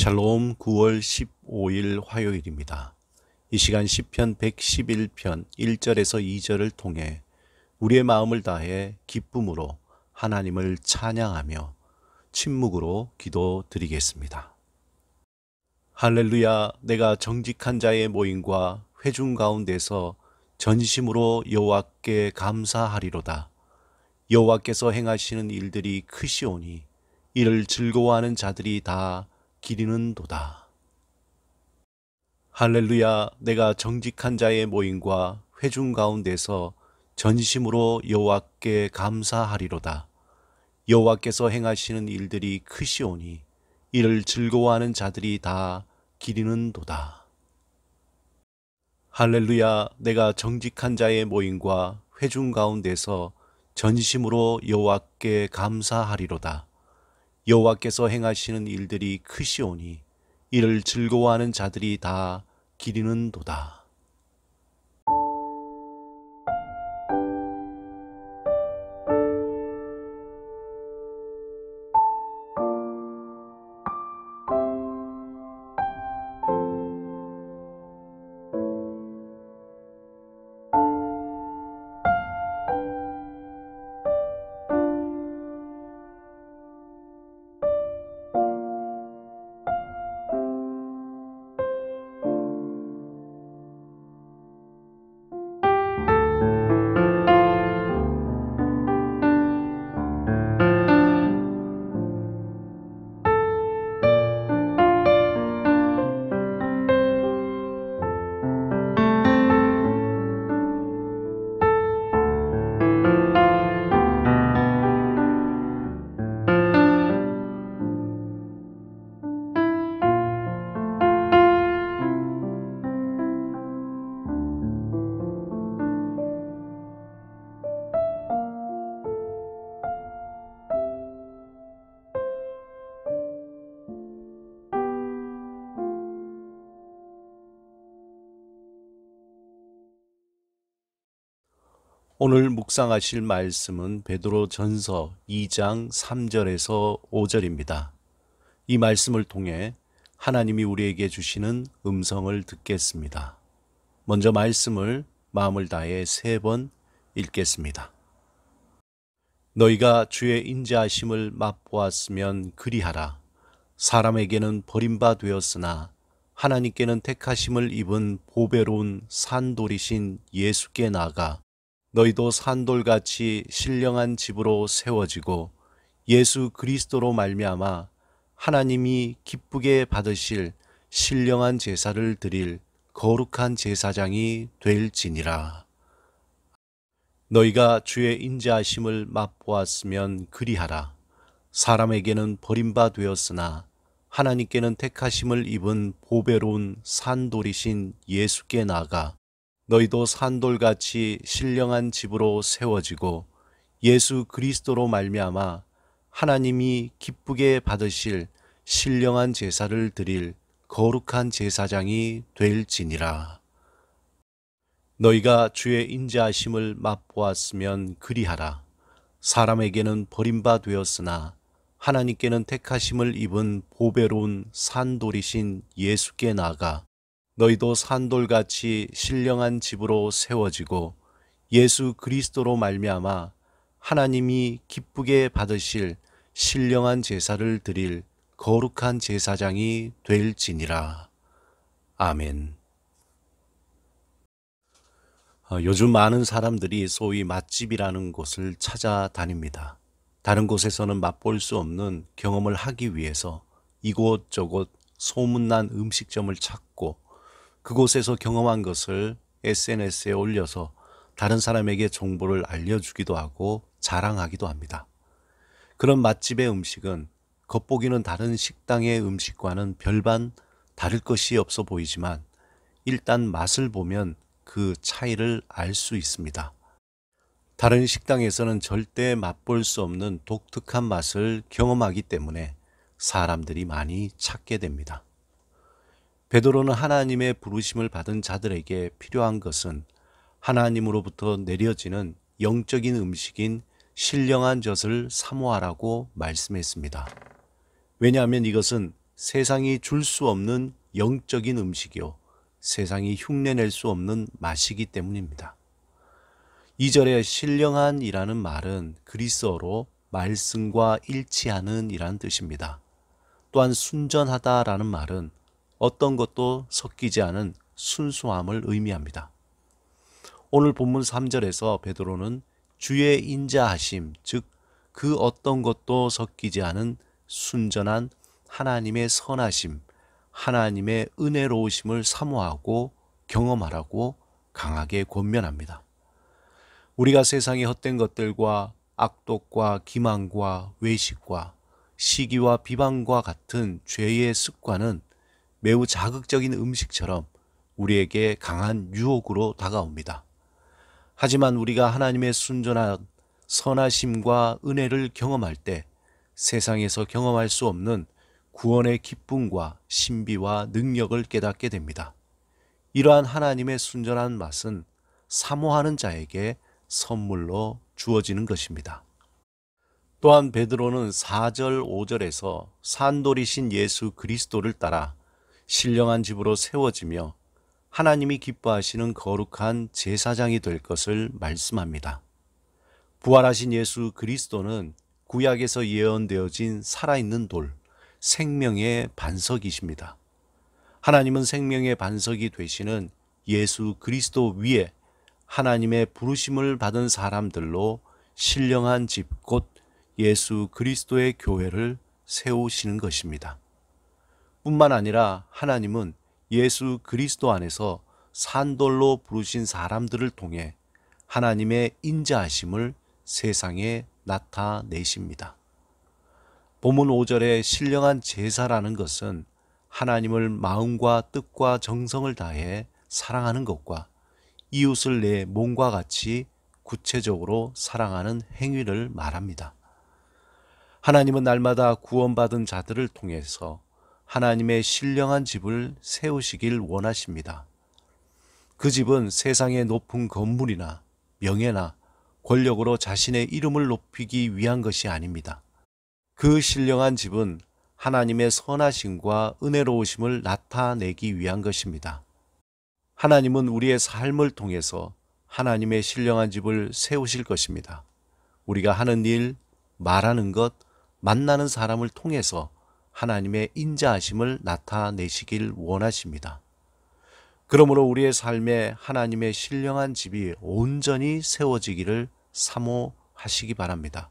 샬롬 9월 15일 화요일입니다. 이 시간 시편 111편 1절에서 2절을 통해 우리의 마음을 다해 기쁨으로 하나님을 찬양하며 침묵으로 기도드리겠습니다. 할렐루야. 내가 정직한 자의 모임과 회중 가운데서 전심으로 여호와께 감사하리로다. 여호와께서 행하시는 일들이 크시오니 이를 즐거워하는 자들이 다 기리는도다. 할렐루야. 내가 정직한 자의 모임과 회중 가운데서 전심으로 여호와께 감사하리로다. 여호와께서 행하시는 일들이 크시오니 이를 즐거워하는 자들이 다 기리는도다. 할렐루야. 내가 정직한 자의 모임과 회중 가운데서 전심으로 여호와께 감사하리로다. 여호와께서 행하시는 일들이 크시오니 이를 즐거워하는 자들이 다 기리는도다. 오늘 묵상하실 말씀은 베드로전서 2장 3절에서 5절입니다. 이 말씀을 통해 하나님이 우리에게 주시는 음성을 듣겠습니다. 먼저 말씀을 마음을 다해 3번 읽겠습니다. 너희가 주의 인자하심을 맛보았으면 그리하라. 사람에게는 버림바 되었으나 하나님께는 택하심을 입은 보배로운 산돌이신 예수께 나아가 너희도 산돌같이 신령한 집으로 세워지고 예수 그리스도로 말미암아 하나님이 기쁘게 받으실 신령한 제사를 드릴 거룩한 제사장이 될지니라. 너희가 주의 인자하심을 맛보았으면 그리하라. 사람에게는 버림바 되었으나 하나님께는 택하심을 입은 보배로운 산돌이신 예수께 나아가 너희도 산돌같이 신령한 집으로 세워지고 예수 그리스도로 말미암아 하나님이 기쁘게 받으실 신령한 제사를 드릴 거룩한 제사장이 될지니라. 너희가 주의 인자하심을 맛보았으면 그리하라. 사람에게는 버림바 되었으나 하나님께는 택하심을 입은 보배로운 산돌이신 예수께 나아가 너희도 산돌같이 신령한 집으로 세워지고 예수 그리스도로 말미암아 하나님이 기쁘게 받으실 신령한 제사를 드릴 거룩한 제사장이 될지니라. 아멘. 요즘 많은 사람들이 소위 맛집이라는 곳을 찾아다닙니다. 다른 곳에서는 맛볼 수 없는 경험을 하기 위해서 이곳저곳 소문난 음식점을 찾고 그곳에서 경험한 것을 SNS에 올려서 다른 사람에게 정보를 알려주기도 하고 자랑하기도 합니다. 그런 맛집의 음식은 겉보기는 다른 식당의 음식과는 별반 다를 것이 없어 보이지만 일단 맛을 보면 그 차이를 알 수 있습니다. 다른 식당에서는 절대 맛볼 수 없는 독특한 맛을 경험하기 때문에 사람들이 많이 찾게 됩니다. 베드로는 하나님의 부르심을 받은 자들에게 필요한 것은 하나님으로부터 내려지는 영적인 음식인 신령한 젖을 사모하라고 말씀했습니다. 왜냐하면 이것은 세상이 줄 수 없는 영적인 음식이요, 세상이 흉내낼 수 없는 맛이기 때문입니다. 2절에 신령한이라는 말은 그리스어로 말씀과 일치하는 이라는 뜻입니다. 또한 순전하다라는 말은 어떤 것도 섞이지 않은 순수함을 의미합니다. 오늘 본문 3절에서 베드로는 주의 인자하심, 즉 그 어떤 것도 섞이지 않은 순전한 하나님의 선하심, 하나님의 은혜로우심을 사모하고 경험하라고 강하게 권면합니다. 우리가 세상의 헛된 것들과 악독과 기만과 외식과 시기와 비방과 같은 죄의 습관은 매우 자극적인 음식처럼 우리에게 강한 유혹으로 다가옵니다. 하지만 우리가 하나님의 순전한 선하심과 은혜를 경험할 때 세상에서 경험할 수 없는 구원의 기쁨과 신비와 능력을 깨닫게 됩니다. 이러한 하나님의 순전한 맛은 사모하는 자에게 선물로 주어지는 것입니다. 또한 베드로는 4절, 5절에서 산돌이신 예수 그리스도를 따라 신령한 집으로 세워지며 하나님이 기뻐하시는 거룩한 제사장이 될 것을 말씀합니다. 부활하신 예수 그리스도는 구약에서 예언되어진 살아있는 돌, 생명의 반석이십니다. 하나님은 생명의 반석이 되시는 예수 그리스도 위에 하나님의 부르심을 받은 사람들로 신령한 집, 곧 예수 그리스도의 교회를 세우시는 것입니다. 뿐만 아니라 하나님은 예수 그리스도 안에서 산돌로 부르신 사람들을 통해 하나님의 인자하심을 세상에 나타내십니다. 본문 5절의 신령한 제사라는 것은 하나님을 마음과 뜻과 정성을 다해 사랑하는 것과 이웃을 내 몸과 같이 구체적으로 사랑하는 행위를 말합니다. 하나님은 날마다 구원받은 자들을 통해서 하나님의 신령한 집을 세우시길 원하십니다. 그 집은 세상의 높은 건물이나 명예나 권력으로 자신의 이름을 높이기 위한 것이 아닙니다. 그 신령한 집은 하나님의 선하심과 은혜로우심을 나타내기 위한 것입니다. 하나님은 우리의 삶을 통해서 하나님의 신령한 집을 세우실 것입니다. 우리가 하는 일, 말하는 것, 만나는 사람을 통해서 하나님의 인자하심을 나타내시길 원하십니다. 그러므로 우리의 삶에 하나님의 신령한 집이 온전히 세워지기를 사모하시기 바랍니다.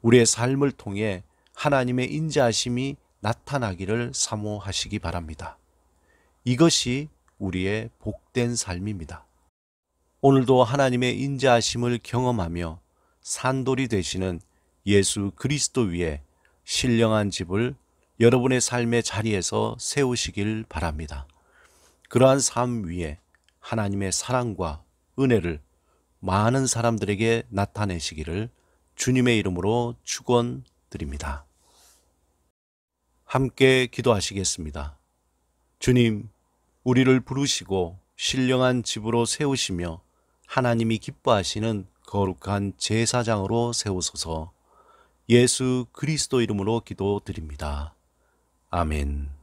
우리의 삶을 통해 하나님의 인자하심이 나타나기를 사모하시기 바랍니다. 이것이 우리의 복된 삶입니다. 오늘도 하나님의 인자하심을 경험하며 산돌이 되시는 예수 그리스도 위에 신령한 집을 여러분의 삶의 자리에서 세우시길 바랍니다. 그러한 삶 위에 하나님의 사랑과 은혜를 많은 사람들에게 나타내시기를 주님의 이름으로 축원드립니다. 함께 기도하시겠습니다. 주님, 우리를 부르시고 신령한 집으로 세우시며 하나님이 기뻐하시는 거룩한 제사장으로 세우소서. 예수 그리스도 이름으로 기도드립니다. 아멘.